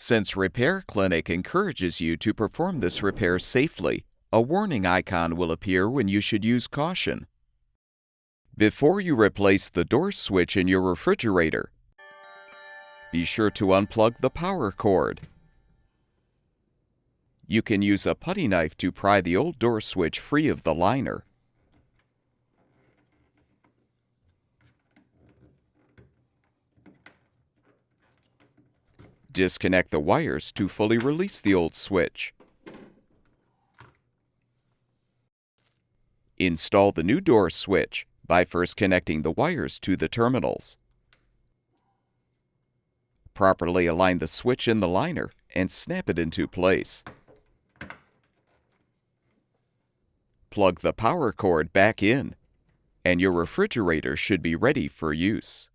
Since Repair Clinic encourages you to perform this repair safely, a warning icon will appear when you should use caution. Before you replace the door switch in your refrigerator, be sure to unplug the power cord. You can use a putty knife to pry the old door switch free of the liner. Disconnect the wires to fully release the old switch. Install the new door switch by first connecting the wires to the terminals. Properly align the switch in the liner and snap it into place. Plug the power cord back in, and your refrigerator should be ready for use.